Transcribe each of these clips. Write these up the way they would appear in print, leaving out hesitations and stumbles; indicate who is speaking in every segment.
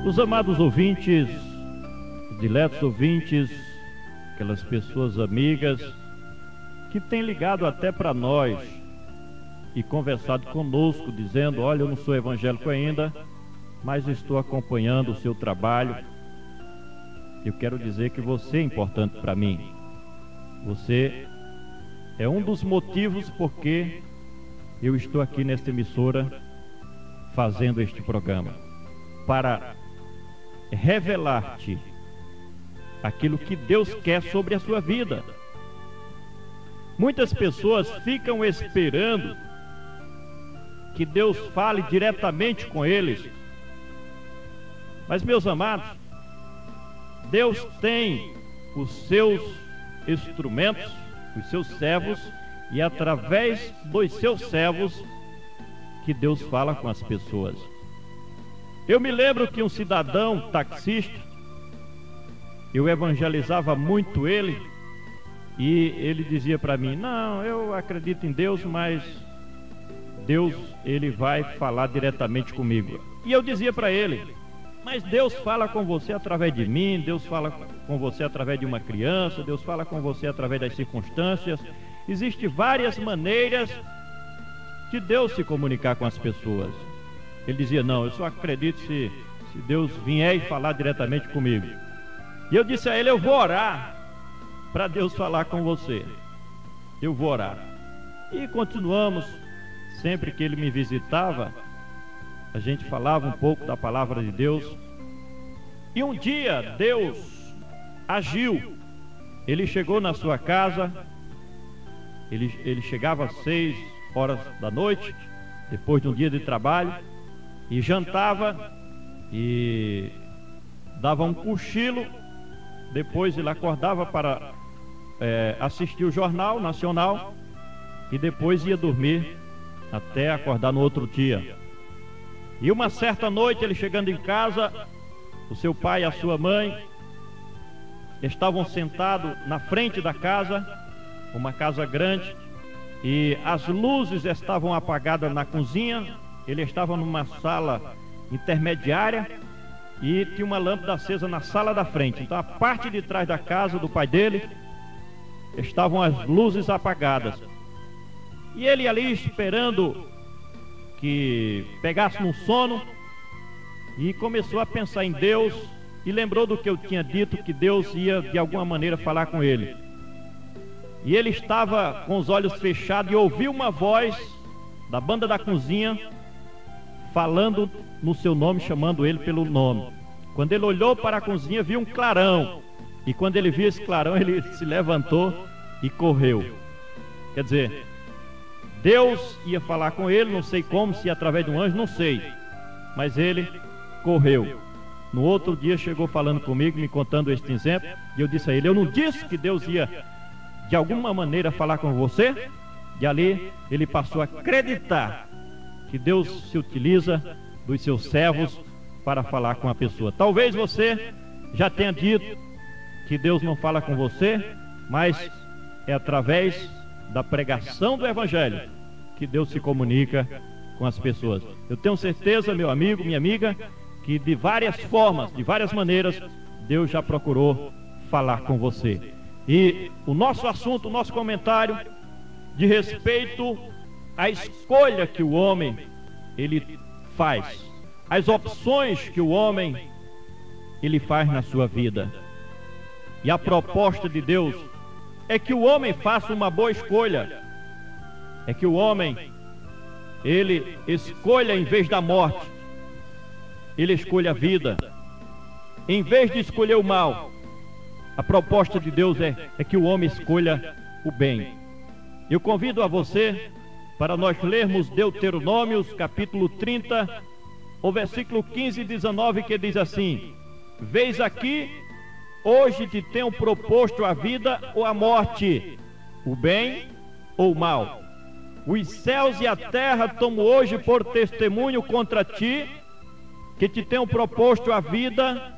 Speaker 1: Os amados ouvintes, diletos ouvintes, aquelas pessoas amigas que têm ligado até para nós e conversado conosco, dizendo: olha, eu não sou evangélico ainda, mas estou acompanhando o seu trabalho. Eu quero dizer que você é importante para mim. Você é um dos motivos porque eu estou aqui nesta emissora fazendo este programa, para revelar-te aquilo que Deus quer sobre a sua vida. Muitas pessoas ficam esperando que Deus fale diretamente com eles, mas, meus amados, Deus tem os seus instrumentos, os seus servos, e através dos seus servos que Deus fala com as pessoas. Eu me lembro que um cidadão taxista, eu evangelizava muito ele, e ele dizia para mim: não, eu acredito em Deus, mas Deus, ele vai falar diretamente comigo. E eu dizia para ele: mas Deus fala com você através de mim, Deus fala com você através de uma criança, Deus fala com você através das circunstâncias. Existem várias maneiras de Deus se comunicar com as pessoas. Ele dizia: não, eu só acredito se Deus vier e falar diretamente comigo. E eu disse a ele: eu vou orar para Deus falar com você. Eu vou orar. E continuamos, sempre que ele me visitava, a gente falava um pouco da palavra de Deus. E um dia Deus agiu. Ele chegou na sua casa. Ele chegava às 6 horas da noite, depois de um dia de trabalho, e jantava e dava um cochilo. Depois ele acordava para assistir o Jornal Nacional e depois ia dormir até acordar no outro dia. E uma certa noite, ele chegando em casa, o seu pai e a sua mãe estavam sentados na frente da casa, uma casa grande, e as luzes estavam apagadas na cozinha. Ele estava numa sala intermediária e tinha uma lâmpada acesa na sala da frente. Então, a parte de trás da casa do pai dele estavam as luzes apagadas. E ele ali esperando que pegasse no sono, e começou a pensar em Deus, e lembrou do que eu tinha dito, que Deus ia de alguma maneira falar com ele. E ele estava com os olhos fechados e ouviu uma voz da banda da cozinha falando no seu nome, chamando ele pelo nome. Quando ele olhou para a cozinha, viu um clarão, e quando ele viu esse clarão, ele se levantou e correu. Quer dizer, Deus ia falar com ele, não sei como, se através de um anjo, não sei, mas ele correu. No outro dia chegou falando comigo, me contando este exemplo, e eu disse a ele: eu não disse que Deus ia de alguma maneira falar com você? E ali ele passou a acreditar que Deus se utiliza dos seus servos para falar com a pessoa. Talvez você já tenha dito que Deus não fala com você, mas é através da pregação do Evangelho que Deus se comunica com as pessoas. Eu tenho certeza, meu amigo, minha amiga, que de várias formas, de várias maneiras, Deus já procurou falar com você. E o nosso assunto, o nosso comentário, de respeito à escolha que o homem ele faz, as opções que o homem ele faz na sua vida. E a proposta de Deus é que o homem faça uma boa escolha, é que o homem ele escolha, em vez da morte, ele escolha a vida. Em vez de escolher o mal, a proposta de Deus é que o homem escolha o bem. Eu convido a você para nós lermos Deuteronômios capítulo 30, o versículo 15 e 19, que diz assim: vês aqui, hoje te tenho proposto a vida ou a morte, o bem ou o mal. Os céus e a terra tomo hoje por testemunho contra ti, que te tenho proposto a vida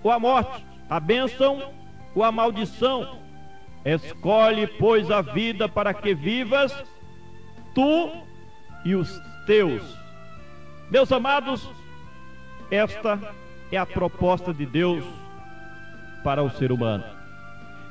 Speaker 1: ou a morte, a bênção ou a maldição. Escolhe, pois, a vida para que vivas, tu e os teus. Meus amados, esta é a proposta de Deus para o ser humano.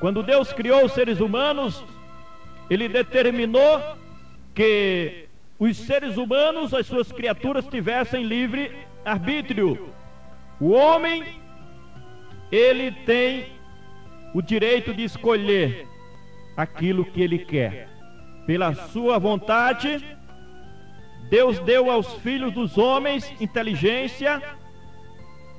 Speaker 1: Quando Deus criou os seres humanos, Ele determinou que os seres humanos, as suas criaturas, tivessem livre arbítrio. O homem, ele tem o direito de escolher aquilo que ele quer. Pela sua vontade, Deus deu aos filhos dos homens inteligência,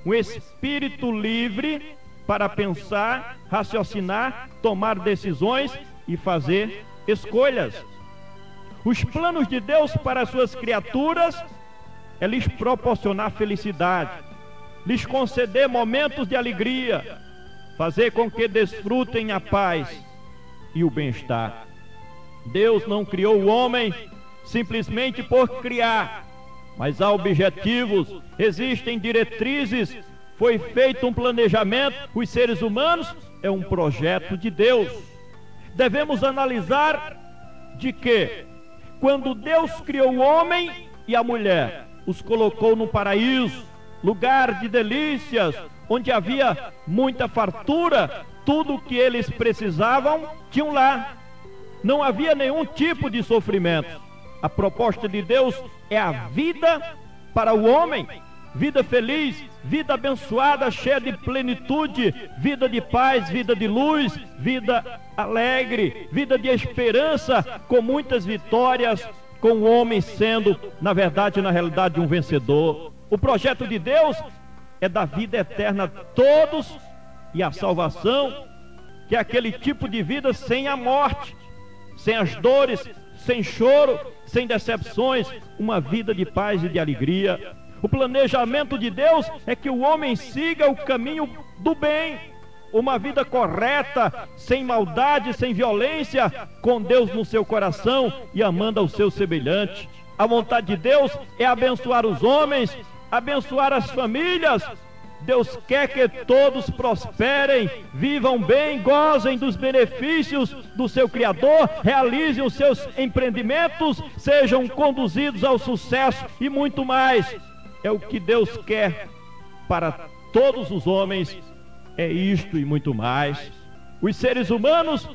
Speaker 1: um espírito livre para pensar, raciocinar, tomar decisões e fazer escolhas. Os planos de Deus para as suas criaturas é lhes proporcionar felicidade, lhes conceder momentos de alegria, fazer com que desfrutem a paz e o bem-estar. Deus não criou o homem simplesmente por criar, mas há objetivos, existem diretrizes, foi feito um planejamento. Os seres humanos é um projeto de Deus. Devemos analisar de que, quando Deus criou o homem e a mulher, os colocou no paraíso, lugar de delícias, onde havia muita fartura, tudo o que eles precisavam tinham lá. Não havia nenhum tipo de sofrimento. A proposta de Deus é a vida para o homem, vida feliz, vida abençoada, cheia de plenitude, vida de paz, vida de luz, vida alegre, vida de esperança, com muitas vitórias, com o homem sendo, na verdade, na realidade, um vencedor. O projeto de Deus é dar vida eterna a todos e a salvação, que é aquele tipo de vida sem a morte, sem as dores, sem choro, sem decepções, uma vida de paz e de alegria. O planejamento de Deus é que o homem siga o caminho do bem, uma vida correta, sem maldade, sem violência, com Deus no seu coração e amando ao seu semelhante. A vontade de Deus é abençoar os homens, abençoar as famílias. Deus quer que todos prosperem, vivam bem, gozem dos benefícios do seu Criador, realizem os seus empreendimentos, sejam conduzidos ao sucesso e muito mais. É o que Deus quer para todos os homens, é isto e muito mais. Os seres humanos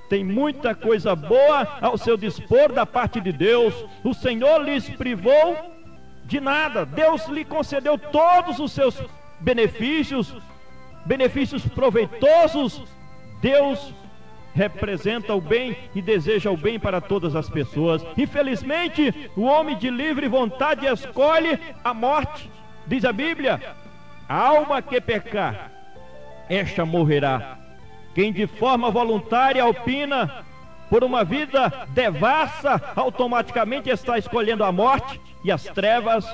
Speaker 1: têm muita coisa boa ao seu dispor da parte de Deus. O Senhor lhes privou de nada. Deus lhe concedeu todos os seus benefícios proveitosos. Deus representa o bem e deseja o bem para todas as pessoas. Infelizmente, o homem de livre vontade escolhe a morte. Diz a Bíblia: a alma que pecar, esta morrerá. Quem de forma voluntária opina por uma vida devassa, automaticamente está escolhendo a morte e as trevas.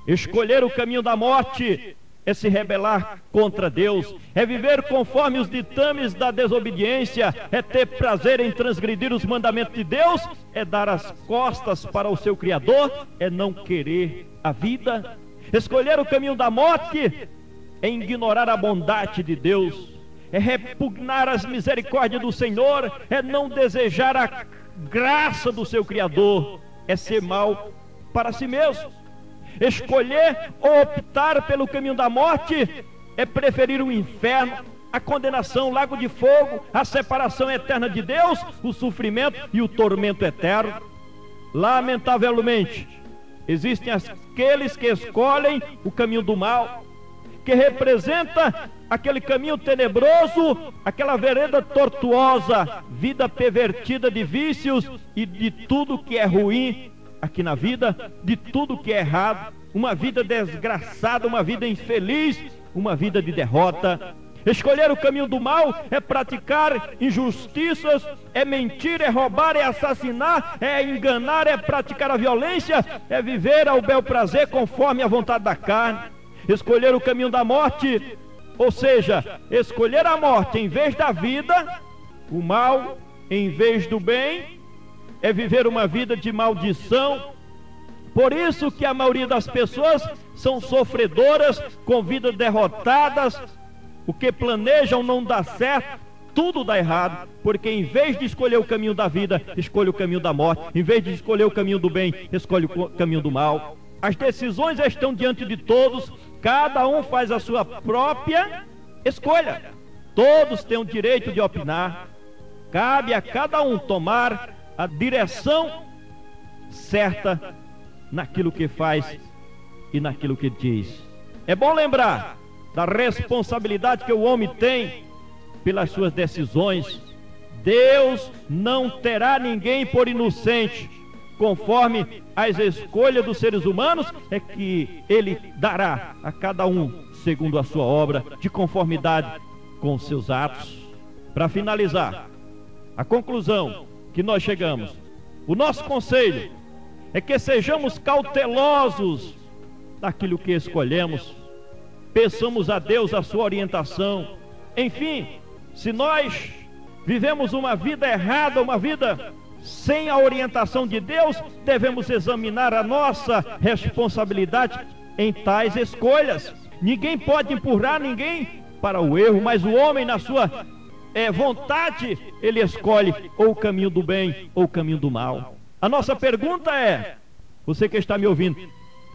Speaker 1: Escolher o caminho da morte é se rebelar contra Deus, é viver conforme os ditames da desobediência, é ter prazer em transgredir os mandamentos de Deus, é dar as costas para o seu Criador, é não querer a vida. Escolher o caminho da morte é ignorar a bondade de Deus, é repugnar as misericórdias do Senhor, é não desejar a graça do seu Criador, é ser mal para si mesmo. Escolher ou optar pelo caminho da morte é preferir o inferno, a condenação, o lago de fogo, a separação eterna de Deus, o sofrimento e o tormento eterno. Lamentavelmente, existem aqueles que escolhem o caminho do mal, que representa aquele caminho tenebroso, aquela vereda tortuosa, vida pervertida de vícios e de tudo que é ruim aqui na vida, de tudo que é errado, uma vida desgraçada, uma vida infeliz, uma vida de derrota. Escolher o caminho do mal é praticar injustiças, é mentir, é roubar, é assassinar, é enganar, é praticar a violência, é viver ao bel prazer conforme a vontade da carne. Escolher o caminho da morte, ou seja, escolher a morte em vez da vida, o mal em vez do bem, é viver uma vida de maldição. Por isso que a maioria das pessoas são sofredoras, com vidas derrotadas. O que planejam não dá certo, tudo dá errado, porque em vez de escolher o caminho da vida, escolhe o caminho da morte. Em vez de escolher o caminho do bem, escolhe o caminho do mal. As decisões estão diante de todos, Cada um faz a sua própria escolha. Todos têm o direito de opinar. Cabe a cada um tomar a direção certa naquilo que faz e naquilo que diz. É bom lembrar da responsabilidade que o homem tem pelas suas decisões. Deus não terá ninguém por inocente. Conforme as escolhas dos seres humanos, é que Ele dará a cada um segundo a sua obra, de conformidade com os seus atos. Para finalizar, a conclusão que nós chegamos, o nosso conselho é que sejamos cautelosos naquilo que escolhemos, peçamos a Deus a sua orientação. Enfim, se nós vivemos uma vida errada, uma vida sem a orientação de Deus, devemos examinar a nossa responsabilidade em tais escolhas. Ninguém pode empurrar ninguém para o erro, mas o homem, na sua vontade, ele escolhe ou o caminho do bem ou o caminho do mal. A nossa pergunta é: você que está me ouvindo,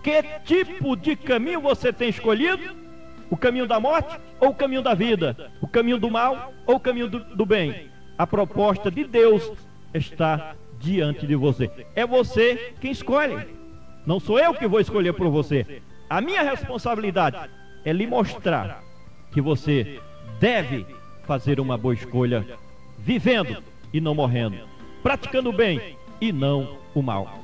Speaker 1: que tipo de caminho você tem escolhido? O caminho da morte ou o caminho da vida? O caminho do mal ou o caminho do bem? A proposta de Deus está diante de você. É você quem escolhe. Não sou eu que vou escolher por você. A minha responsabilidade é lhe mostrar que você deve fazer uma boa escolha, vivendo e não morrendo, praticando o bem e não o mal.